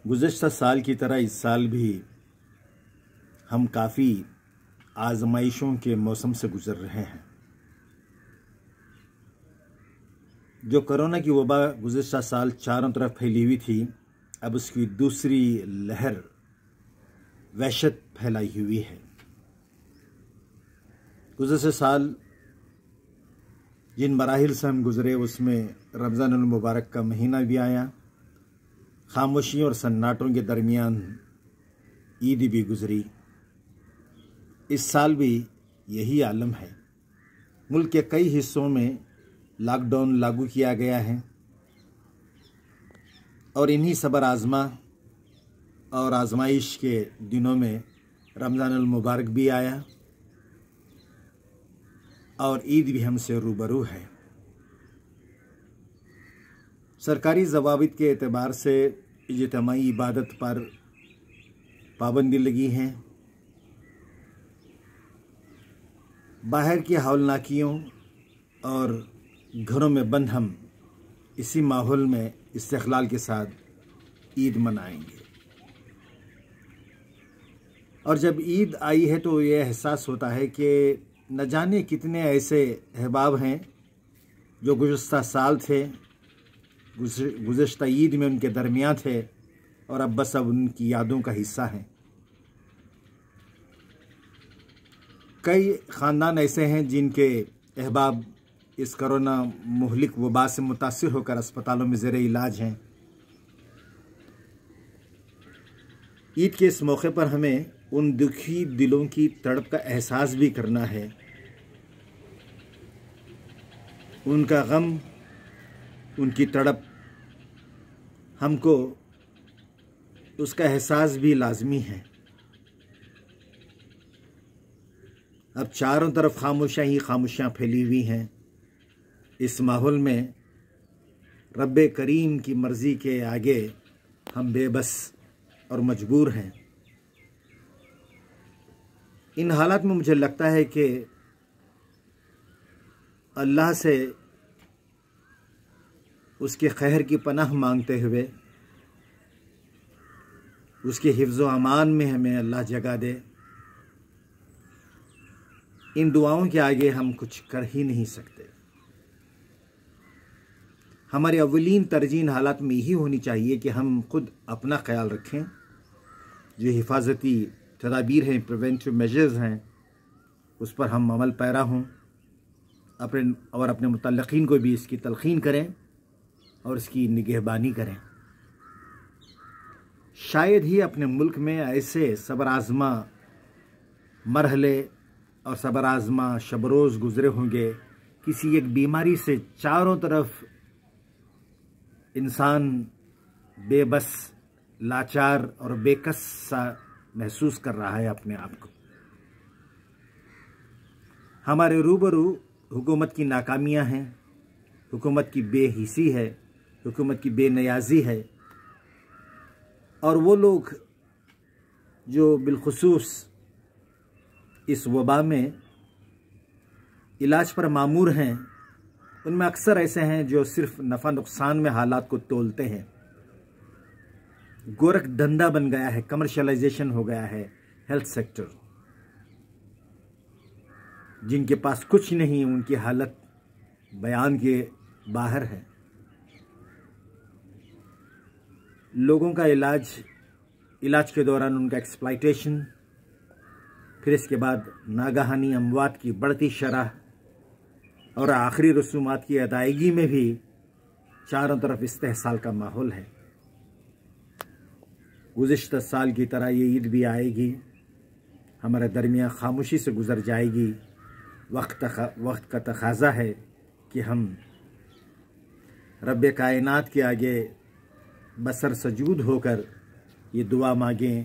गुज़श्ता साल की तरह इस साल भी हम काफ़ी आजमाइशों के मौसम से गुज़र रहे हैं। जो कोरोना की वबा गुज़श्ता साल चारों तरफ फैली हुई थी, अब उसकी दूसरी लहर वहशत फैलाई हुई है। गुज़श्ता साल जिन मराहिल से हम गुज़रे उसमें रमज़ान अल मुबारक का महीना भी आया, खामोशी और सन्नाटों के दरमियान ईद भी गुज़री। इस साल भी यही आलम है। मुल्क के कई हिस्सों में लॉकडाउन लागू किया गया है और इन्हीं सबर आज़मा और आजमाइश के दिनों में रमज़ान अल मुबारक भी आया और ईद भी हमसे रूबरू है। सरकारी ज़वाबित के एतबार से इज्तिमाई इबादत पर पाबंदी लगी है। बाहर की हौलनाकियों और घरों में बंद हम इसी माहौल में इस्तिक़लाल के साथ ईद मनाएंगे। और जब ईद आई है तो ये एहसास होता है कि न जाने कितने ऐसे अहबाब हैं जो गुज़श्ता साल थे, गुज़श्ता ईद में उनके दरमियान थे और अब बस अब उनकी यादों का हिस्सा हैं। कई ख़ानदान ऐसे हैं जिनके अहबाब इस कोरोना मुहलिक वबा से मुतासिर होकर अस्पतालों में ज़ेरे इलाज हैं। ईद के इस मौके पर हमें उन दुखी दिलों की तड़प का एहसास भी करना है, उनका गम, उनकी तड़प, हमको उसका एहसास भी लाजमी है। अब चारों तरफ खामोशियाँ ही खामोशियाँ फैली हुई हैं। इस माहौल में रब्बे करीम की मर्ज़ी के आगे हम बेबस और मजबूर हैं। इन हालात में मुझे लगता है कि अल्लाह से उसके खैर की पनाह मांगते हुए उसके हिफ्ज़ व अमान में हमें अल्लाह जगह दे। इन दुआओं के आगे हम कुछ कर ही नहीं सकते। हमारी अव्वलीन तरजीह इन हालात में यही होनी चाहिए कि हम खुद अपना ख्याल रखें, जो हिफाजती तदाबीर हैं, प्रिवेंटिव मेजर्स हैं, उस पर हम अमल पैरा हों, अपने मुतल्लिक़ीन को भी इसकी तलक़ीन करें और इसकी निगहबानी करें। शायद ही अपने मुल्क में ऐसे सबर आज़मा मरहले और सबर आज़मा शब रोज़ गुज़रे होंगे, किसी एक बीमारी से चारों तरफ इंसान बेबस, लाचार और बेकस सा महसूस कर रहा है अपने आप को। हमारे रूबरू हुकूमत की नाकामियां हैं, हुकूमत की बेहिसी है, हुकूमत की बेनियाज़ी है और वो लोग जो बिलखुसूस इस वबा में इलाज पर मामूर हैं, उनमें अक्सर ऐसे हैं जो सिर्फ नफ़ा नुकसान में हालात को तोलते हैं। गोरख धंधा बन गया है, कमर्शलाइजेशन हो गया है हेल्थ सेक्टर। जिनके पास कुछ नहीं, उनकी हालत बयान के बाहर है। लोगों का इलाज के दौरान उनका एक्सप्लॉयटेशन, फिर इसके बाद नागहानी अमवात की बढ़ती शरह और आखिरी रसूमात की अदायगी में भी चारों तरफ इस्तेहसाल का माहौल है। गुज़श्ता साल की तरह ये ईद भी आएगी, हमारे दरमियान खामोशी से गुज़र जाएगी। वक्त का तकाज़ा है कि हम रब्बे कायनात के आगे बसर सजूद होकर ये दुआ मांगें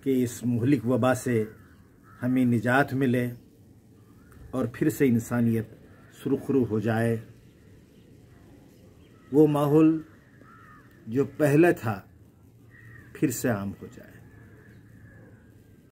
कि इस मुहलिक वबा से हमें निजात मिले और फिर से इंसानियत सुरखरू हो जाए। वो माहौल जो पहले था फिर से आम हो जाए।